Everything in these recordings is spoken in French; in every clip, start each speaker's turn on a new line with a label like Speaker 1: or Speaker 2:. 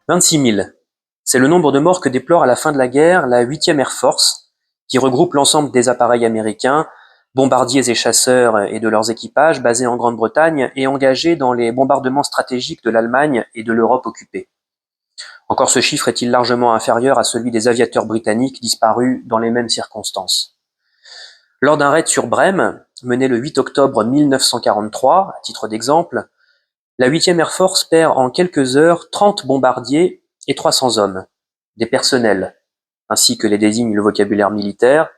Speaker 1: 26 000. C'est le nombre de morts que déplore à la fin de la guerre la 8e Air Force, qui regroupe l'ensemble des appareils américains, bombardiers et chasseurs et de leurs équipages basés en Grande-Bretagne et engagés dans les bombardements stratégiques de l'Allemagne et de l'Europe occupée. Encore ce chiffre est-il largement inférieur à celui des aviateurs britanniques disparus dans les mêmes circonstances. Lors d'un raid sur Brême, mené le 8 octobre 1943, à titre d'exemple, la 8e Air Force perd en quelques heures 30 bombardiers et 300 hommes, des personnels, ainsi que les désigne le vocabulaire militaire,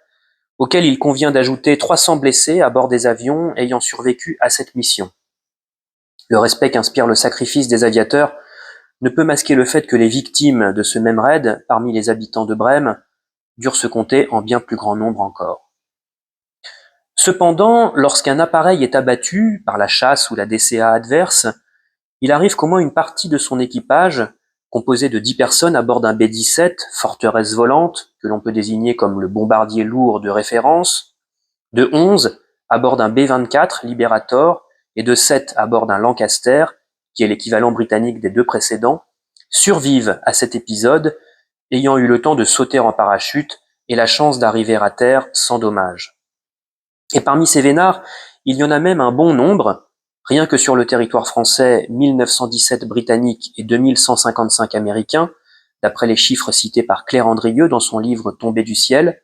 Speaker 1: auquel il convient d'ajouter 300 blessés à bord des avions ayant survécu à cette mission. Le respect qu'inspire le sacrifice des aviateurs ne peut masquer le fait que les victimes de ce même raid, parmi les habitants de Brême, durent se compter en bien plus grand nombre encore. Cependant, lorsqu'un appareil est abattu par la chasse ou la DCA adverse, il arrive qu'au moins une partie de son équipage, composé de 10 personnes à bord d'un B-17, forteresse volante, que l'on peut désigner comme le bombardier lourd de référence, de 11 à bord d'un B-24 Liberator et de 7 à bord d'un Lancaster, qui est l'équivalent britannique des deux précédents, survivent à cet épisode, ayant eu le temps de sauter en parachute et la chance d'arriver à terre sans dommage. Et parmi ces vénards, il y en a même un bon nombre, rien que sur le territoire français, 1917 britanniques et 2155 américains, d'après les chiffres cités par Claire Andrieux dans son livre Tombé du ciel,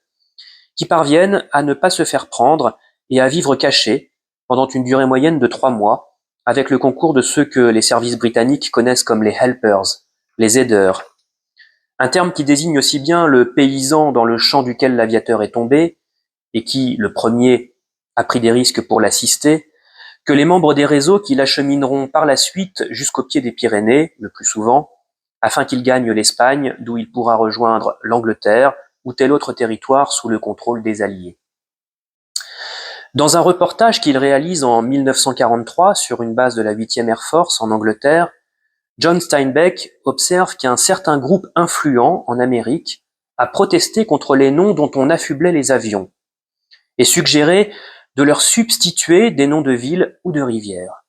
Speaker 1: qui parviennent à ne pas se faire prendre et à vivre cachés pendant une durée moyenne de 3 mois, avec le concours de ceux que les services britanniques connaissent comme les helpers, les aideurs. Un terme qui désigne aussi bien le paysan dans le champ duquel l'aviateur est tombé, et qui, le premier, a pris des risques pour l'assister, que les membres des réseaux qui l'achemineront par la suite jusqu'au pied des Pyrénées, le plus souvent, afin qu'il gagne l'Espagne, d'où il pourra rejoindre l'Angleterre ou tel autre territoire sous le contrôle des Alliés. Dans un reportage qu'il réalise en 1943 sur une base de la 8e Air Force en Angleterre, John Steinbeck observe qu'un certain groupe influent en Amérique a protesté contre les noms dont on affublait les avions et suggéré de leur substituer des noms de villes ou de rivières.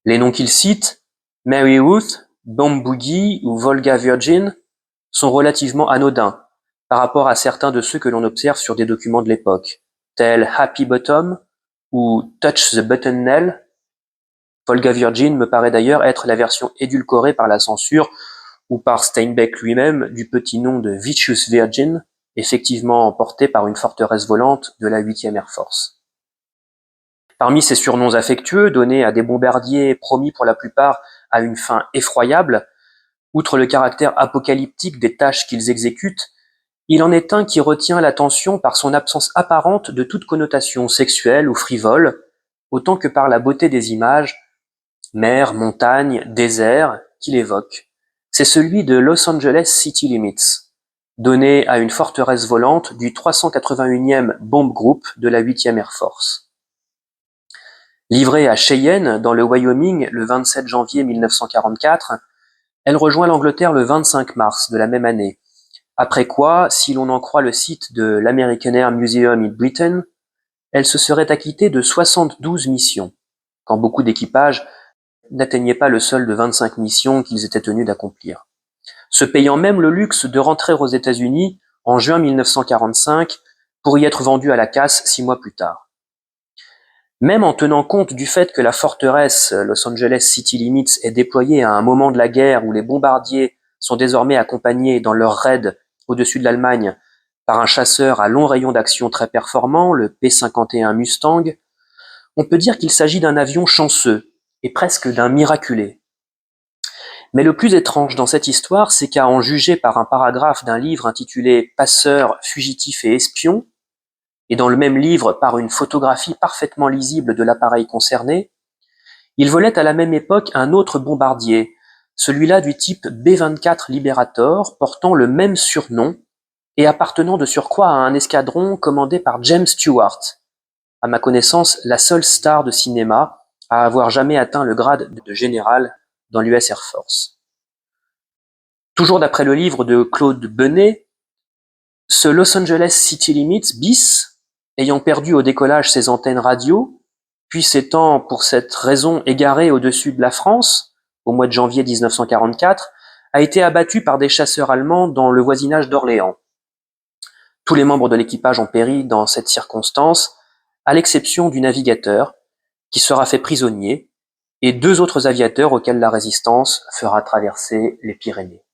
Speaker 1: Les noms qu'il cite, Mary Ruth, Bomb Boogie ou Volga Virgin, sont relativement anodins par rapport à certains de ceux que l'on observe sur des documents de l'époque, tels Happy Bottom ou Touch the Button Nell. Volga Virgin me paraît d'ailleurs être la version édulcorée par la censure ou par Steinbeck lui-même du petit nom de Vicious Virgin, effectivement porté par une forteresse volante de la 8e Air Force. Parmi ces surnoms affectueux, donnés à des bombardiers promis pour la plupart à une fin effroyable, outre le caractère apocalyptique des tâches qu'ils exécutent, il en est un qui retient l'attention par son absence apparente de toute connotation sexuelle ou frivole, autant que par la beauté des images, mer, montagne, désert, qu'il évoque. C'est celui de Los Angeles City Limits, donné à une forteresse volante du 381e Bomb Group de la 8e Air Force. Livrée à Cheyenne, dans le Wyoming, le 27 janvier 1944, elle rejoint l'Angleterre le 25 mars de la même année, après quoi, si l'on en croit le site de l'American Air Museum in Britain, elle se serait acquittée de 72 missions, quand beaucoup d'équipages n'atteignaient pas le seuil de 25 missions qu'ils étaient tenus d'accomplir, se payant même le luxe de rentrer aux États-Unis en juin 1945 pour y être vendus à la casse 6 mois plus tard. Même en tenant compte du fait que la forteresse Los Angeles City Limits est déployée à un moment de la guerre où les bombardiers sont désormais accompagnés dans leur raid au-dessus de l'Allemagne par un chasseur à long rayon d'action très performant, le P-51 Mustang, on peut dire qu'il s'agit d'un avion chanceux et presque d'un miraculé. Mais le plus étrange dans cette histoire, c'est qu'à en juger par un paragraphe d'un livre intitulé Passeurs, fugitifs et espions, et dans le même livre par une photographie parfaitement lisible de l'appareil concerné, il volait à la même époque un autre bombardier, celui-là du type B-24 Liberator, portant le même surnom et appartenant de surcroît à un escadron commandé par James Stewart, à ma connaissance la seule star de cinéma à avoir jamais atteint le grade de général dans l'US Air Force. Toujours d'après le livre de Claude Benet, ce Los Angeles City Limits bis, ayant perdu au décollage ses antennes radio, puis s'étant pour cette raison égaré au-dessus de la France, au mois de janvier 1944, a été abattu par des chasseurs allemands dans le voisinage d'Orléans. Tous les membres de l'équipage ont péri dans cette circonstance, à l'exception du navigateur, qui sera fait prisonnier, et 2 autres aviateurs auxquels la Résistance fera traverser les Pyrénées.